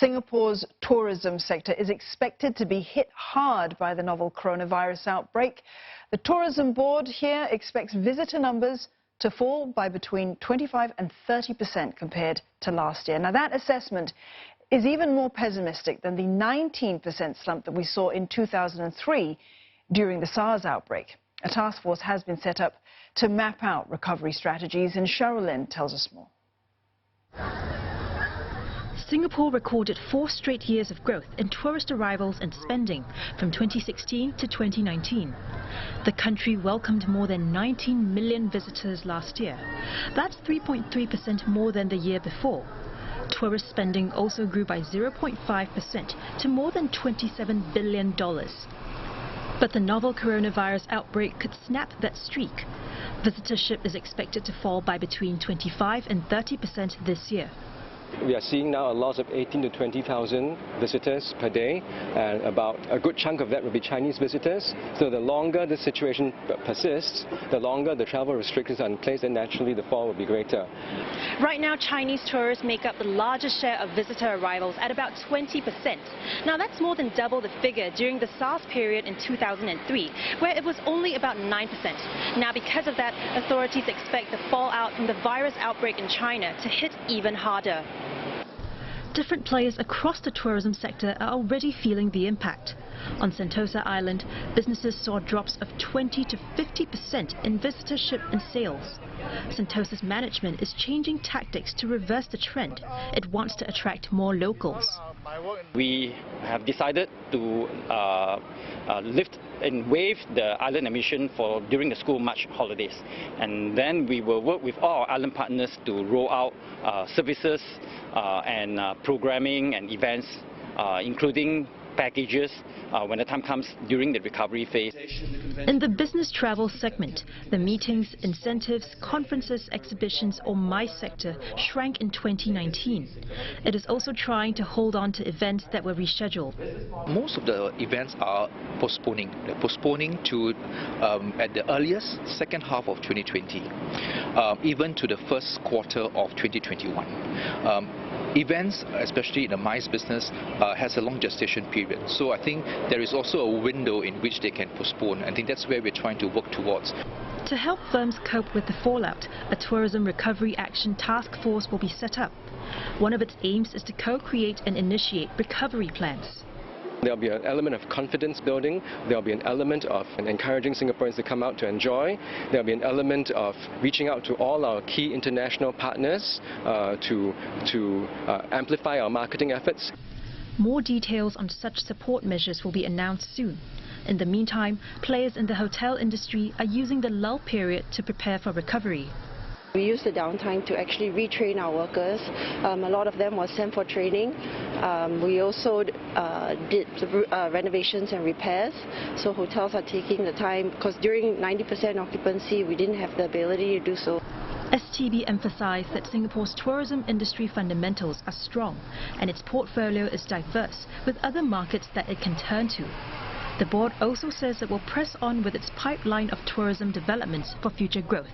Singapore's tourism sector is expected to be hit hard by the novel coronavirus outbreak. The tourism board here expects visitor numbers to fall by between 25% and 30% compared to last year. Now, that assessment is even more pessimistic than the 19% slump that we saw in 2003 during the SARS outbreak. A task force has been set up to map out recovery strategies, and Cheryl Lin tells us more. Singapore recorded 4 straight years of growth in tourist arrivals and spending from 2016 to 2019. The country welcomed more than 19 million visitors last year. That's 3.3% more than the year before. Tourist spending also grew by 0.5% to more than $27 billion. But the novel coronavirus outbreak could snap that streak. Visitorship is expected to fall by between 25% and 30% this year. We are seeing now a loss of 18,000 to 20,000 visitors per day, and about a good chunk of that will be Chinese visitors. So the longer the situation persists, the longer the travel restrictions are in place, and naturally the fall will be greater. Right now, Chinese tourists make up the largest share of visitor arrivals at about 20%. Now, that's more than double the figure during the SARS period in 2003, where it was only about 9%. Now, because of that, authorities expect the fallout from the virus outbreak in China to hit even harder. Different players across the tourism sector are already feeling the impact. On Sentosa Island, businesses saw drops of 20% to 50% in visitorship and sales. Sentosa's management is changing tactics to reverse the trend. It wants to attract more locals. We have decided to lift and waive the island admission during the school March holidays. And then we will work with all our island partners to roll out services and programming and events, including packages when the time comes during the recovery phase. In the business travel segment, the meetings, incentives, conferences, exhibitions or MICE sector shrank in 2019. It is also trying to hold on to events that were rescheduled. Most of the events are postponing. They're postponing to at the earliest second half of 2020, even to the first quarter of 2021. Events, especially in the MICE business, has a long gestation period. So I think there is also a window in which they can postpone. I think that's where we're trying to work towards. To help firms cope with the fallout, a tourism recovery action task force will be set up. One of its aims is to co-create and initiate recovery plans. There will be an element of confidence building. There will be an element of encouraging Singaporeans to come out to enjoy. There will be an element of reaching out to all our key international partners to amplify our marketing efforts. More details on such support measures will be announced soon. In the meantime, players in the hotel industry are using the lull period to prepare for recovery. We used the downtime to actually retrain our workers. A lot of them were sent for training. We also did renovations and repairs. So hotels are taking the time, because during 90% occupancy, we didn't have the ability to do so. STB emphasized that Singapore's tourism industry fundamentals are strong and its portfolio is diverse, with other markets that it can turn to. The board also says it will press on with its pipeline of tourism developments for future growth.